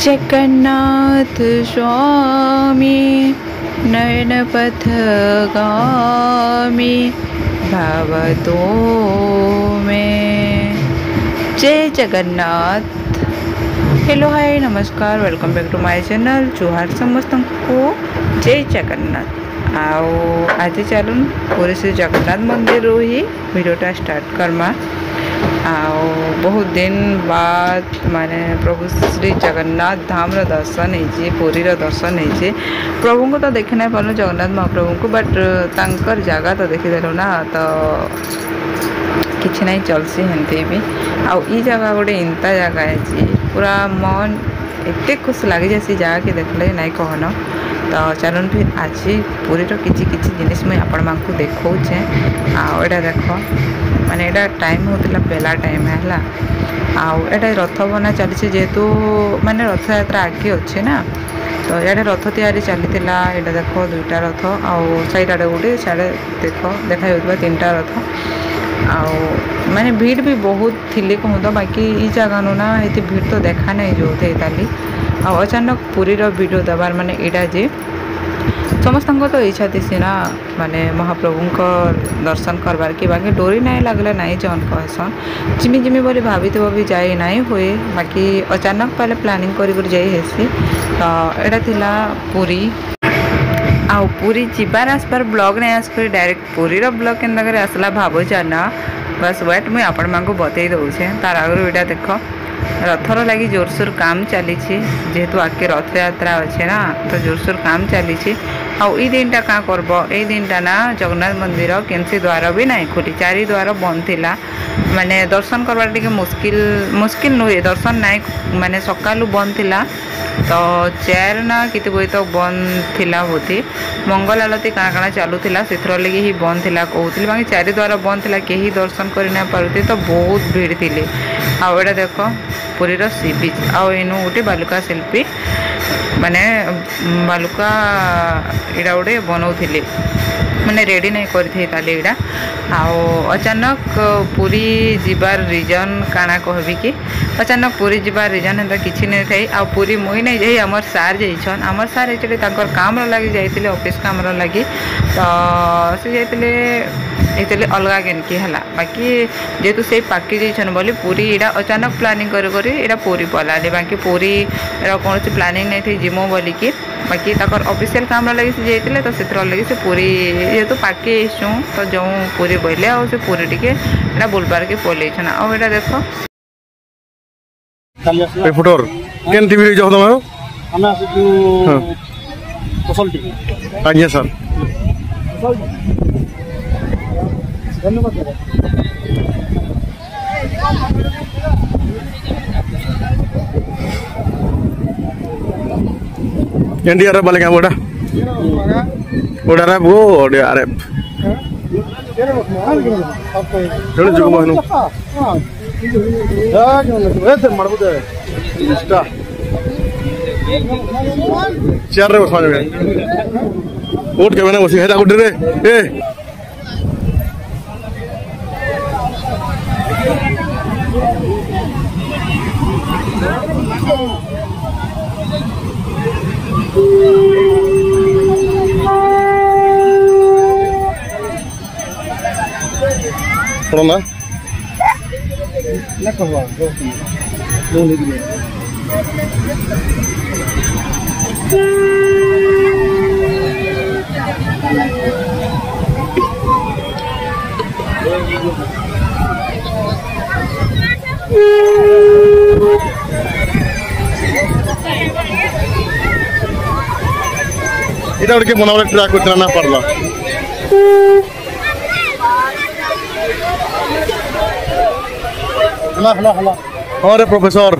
जगन्नाथ स्वामी नयन पथगामी भवतो में। जय जगन्नाथ। हेलो हाय नमस्कार, welcome back to my channel. जुहार समस्त को जय जगन्नाथ। आज चलून पूरी श्री जगन्नाथ मंदिर ही वीडियोटा स्टार्ट करमा। बहुत दिन बाद माने प्रभु श्री जगन्नाथ धाम रो दर्शन है, पुरी रो दर्शन है। प्रभु को तो देखी ना पार्नु जगन्नाथ महाप्रभु को, बट तांकर जगह तो देखीदेलु ना, तो किसी ना चलसी हेमती भी। आई जगह गोटे इंता जगह है, पूरा मन एत खुश लगे जैसी जगह के देखले नहीं कहन। तो चलन फिर आज पुरी रो किछि जिनिस मुझे आपण मानकु देखौछे। आउटा देख माने एटा टाइम होतिला बेला टाइम है। आउटा रथ बना चली जेहेतु माने रथ यात्रा आगे अच्छे ना, तो ये रथ तैयारी चलीला। यहाँ देख दुईटा रथ आउ साइड गोटे साढ़े देखा तीनटा रथ। माने भीड़ भी बहुत थी कहूँ तो, बाकी ई जगह ना ये भीड़ तो देखा नहीं जो थे ताली। अचानक पुरी रो वीडियो दबार माने इटा जे समस्त तो इच्छा थी ना, माने महाप्रभु को दर्शन करवार की, बाकी डोरी नहीं लगले नहीं जन कहसन जिमी जिमी बोली भाभी भी जाए नहीं हुए। बाकी अचानक पहले प्लानिंग कर जाई हेसी। तो यहाँ थिला पुरी आउ पुरी जीवार आसपार ब्लॉग नहीं आसपार डायरेक्ट पुरी रो ब्लॉग के आसला भावुच ना। बस वेट मुझे आपण मान को बतई दूचे। तार आगु यहाँ देख रथर लगी जोरसोर काम चली, जेहेतु आगे रथ यात्रा अच्छे ना, तो जोरसोर काम चली। आई दिनटा क्या करब, ये दिनटा ना जगन्नाथ मंदिर केमसी द्वार भी नहीं खोली, चारि द्वार बंद थी। माने दर्शन करवा मुश्किल नुहे, दर्शन नाई माने सकालू बंद थी। तो चेयर ना कित बजे तो बंद थिला होती। मंगल आलती काଣା चलूला से लगे ही बंद थिला कहूली, बाकी चारि द्वार बंद थिला, कहीं दर्शन कर ना पारुती। तो बहुत भीड़ थी। आउटा देख पुरी रो सी बीच आनु गोटे बालुका शिल्पी माने बालुका इड़ा गोटे बनाऊे माने रेडी नहीं करें। अचानक पुरी जीवार रिजन काଣା कहबी कि अचानक पुरी जीवार रिजन एंता किसी नहीं थी। आ पुरी मुई नहीं जाई, आमर सार जाइछन। आमर सार एक्चुअली तांकर काम लगी जाइतिले, ऑफिस काम लगी। तो से जाइतिले एक्चुअली अलगा केनकी हला, बाकी जेहेतु से पाकी जाइछन बोली पुरी इड़ा अचानक प्लानिंग करी इड़ा पुरी पलाले। बाकी पुरी कौन सी प्लानिंग नहीं थी जिमो बोली कि, बाकी ताकर ऑफिशियल काम लगी से जाइतिले। तो से लगी से पुरी जेहेतु पाके आसुँ, तो जो पुरी बोले आ से पुरी टिके बुलबार के पलैछन। आउटा देख रिपोर्टर केन टीवी रे जहदम हम आसु फसल टीवी। आज्ञा सर धन्यवाद। एनडीआरएफ वाले क्या बोला ओडारएफ वो ओडीआरएफ ಹೇಳು ಜಗಮೋಹನು ಮಾಡ್ಬೋದು ಇಷ್ಟ ಚಾರ್ರೆ ವರ್ಷ ಓಟ್ ಕೆವನ ವಸಿ ಹೇತಾ ಕೊಡ್ರಿ ಏ ಕೊಡೋಣ ಲೆಕ್ಕವಾ ಲೋನ್ ಇದೆ এটা ওকে মনে হয় ট্রাক করতে না পারলা। हाँ रे प्रोफेसर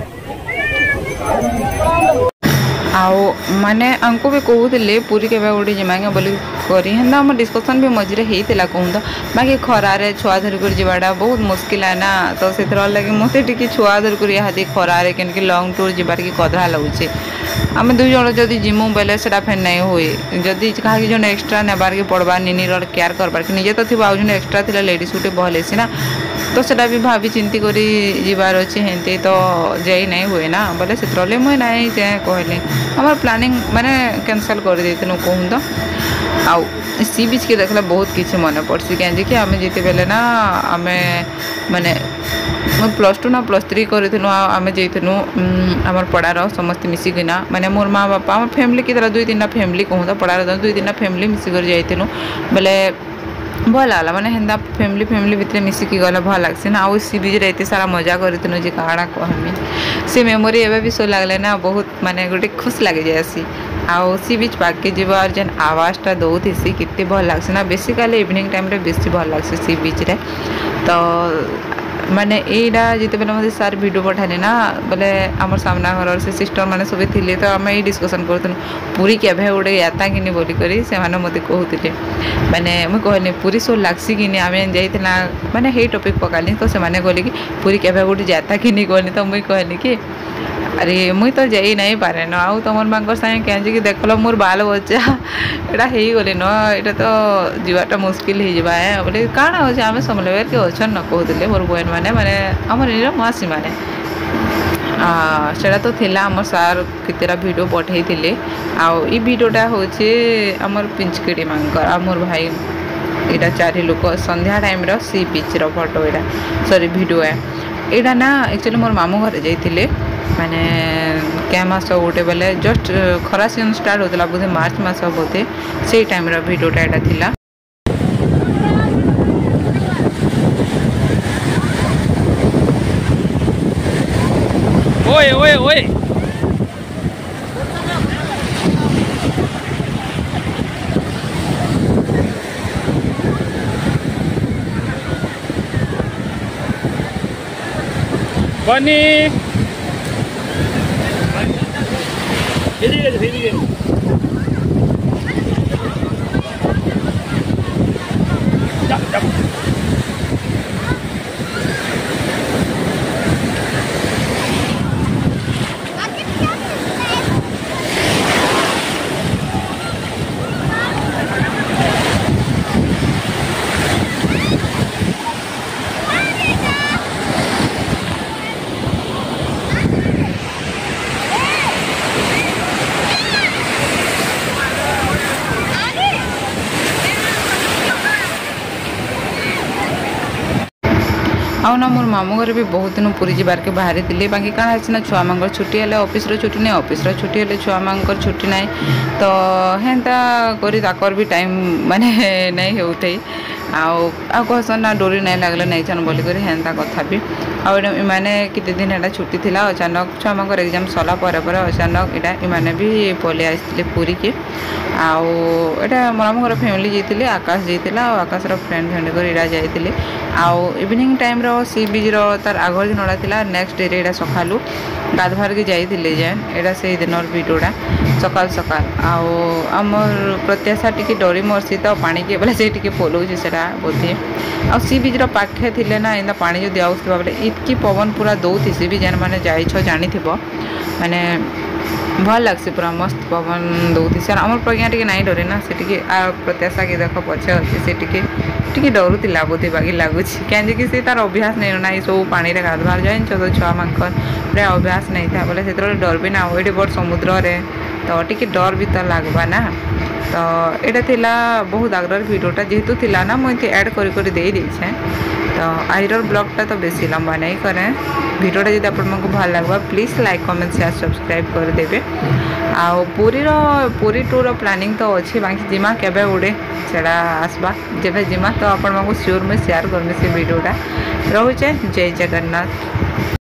आओ माने हमको भी कहूले पूरी के गोटे जिमांगे बोली करी हेन्दा हम डिस्कसन भी मझे होता कहूँ तो, बाकी खरारे छुआ धरिक जावाटा बहुत मुस्किल है ना। तो से लगे मत टी छुआ धरिक यहाँ खरारे के लंग टूर जीवार की कदरा लगुचे। आम दुई जन जदि जिमु बेले से फेर नहीं हुए, जदि कहीं जन एक्सट्रा नेबार के पड़वा निनी केयर करबार कि निजे तो थी आउ जन एक्सट्रा थी लेडीज गोटे भले सीना तो सेटा भी भाभी चिंती करी जीवार अच्छे हेंती तो जाई नहीं हुए ना बोले से मुझे नहीं जाए कहली हमार प्लानिंग माने कैंसल कर देनु कहूँ तो आउ सी बीच के देखला बहुत किसी मन पड़सी कहीं कि आम जिते बेले ना आम माने +2 ना +3 करूँ आम जाइनु आम पड़ार समस्त मिसिकिना माने मोर माँ बापा आम फैमिली की 2-3 फैमिली कहूँ तो पड़ार 2-3 फैमिली मिसिक जाइनु बोले भल लगा मैंने हेन्ता फैमिली भितर मिसिकी गला भल लग्सी ना आउ सी बीच एत सारा मजा करूँ जे काड़ा कहमी से मेमोरी एवं भी सो लगले ना बहुत माने गोटे खुश लगे जासी आउ सी बीच पाके जीव और जेन आवाज़टा दौथी कितने भल लग्सी ना बेसिकाली इवनिंग टाइम रे बेसी भल लग्सी सी बीच रे तो माने यहाँ जिते बेले मत सार वीडियो पठानी ना बोले आम सामना घर से सिस्टर मैंने सब थे तो आम ये डिस्कसन करूँ पूरी केभे गोटे याता कि बोलिकी से मत कहते माने मुझे कहनी पूरी सो लग्सी कि आम जाइना माने हे टॉपिक पकाली तो से कहले कि पूरी केभे गोटे जाता कि कहनी तो मुझे कहनी कि अरे मुई तो जाई नहीं पारे न आउ तुम मांकर सागे कहीं कि देखल मोर बाल बच्चा एटा हो गली न यहाँ तो जीवाटा मुस्किल हो जावा है बोले काण हो आम समलेबर के अच्छन न कहते मोर बहन मैंने माने आम मासी मैंने सेटा तो थिला आम सार कितेरा वीडियो पठे थे आउ ई वीडियोटा हूँ आमर पिंचकेड़ी मांकर आ मोर भाई यहाँ 4 लोक संध्या टाइम सी बीच फोटो यहाँ सॉरी वीडियो है यहाँ ना एक्चुअली मोर मामू घर जाइए माने क्या मास गोटे बेले जस्ट खरा सीजन स्टार्ट होता बोधे मार्च मास बोधे से टाइम वीडियोटा यहाँ थिला ओए ओए ओए बनी आउ ना मोर मामू घर भी बहुत दिन पूरी जीवार के बाहरी थी बाकी कण है छुआ मांगर छुट्टी है ऑफिस छुट्टी नहीं ऑफिस छुट्टी है छुआ मांगर छुट्टी नहीं तो हेन्ता कर भी टाइम माने नहीं होते आउ कहसन ना डोरी नहीं लगले नहीं चन बोलिक हेन्ता कथा भी आने किते दिन है छुट्टी थी अचानक छुआ मांगर एग्जाम सरला पर अचानक यहाँ इमाने भी पलि आसते पूरी के आउ यहाँ मोर मामू घर फैमिली जाइए आकाश जाइए आकाश फ्रेंड कर यहाँ जाइए आउ इवनिंग टाइम सी बीच तार आगर दिनटा था नेक्स्ट डे यहाँ सकालू गाधवार के जाइए जेन यहाँ से दिन वीडियोटा सकाल सकाल आमर प्रत्याशा टी डरी मरसी तो पानी के बोले से पलाऊँ से बोधे आ सी बीच पाखे थे ना एंता पानी जो आसुवा बोले इतकी पवन पूरा दौथी सी भी जेन मैंने जाइछ जानी माने भल लग्सी पूरा मस्त पवन दौथी सर आम प्रज्ञा टी नहीं डरे ना से प्रत्याशा के देख पछे अच्छे से टी डरुला बोधे बाकी लगुच कहीं सी तार अभ्यास नहीं ना सब पानी में गाधवार जान तो छुआ मांकर पूरा अभ्यास नहीं था बोले से डर भी ना ये बड़ समुद्र रे तो टी डर भी तो लगवा ना तो यहाँ थिला बहुत आग्रह वीडियोटा जेहेतु थिला ना मुझे ऐड कर देछे तो आईर ब्लॉगटा तो बेसी लंबा नहीं करें वीडियोटा जब आपको भल लगे please like comment share subscribe करदेवे पूरी टूर प्लानिंग तो अच्छी बाकी जिमा केबे गोटे से आसबा जब जिमा तो आपको श्योर मुझे शेयर करमी से वीडियोटा रोचे जय जगन्नाथ।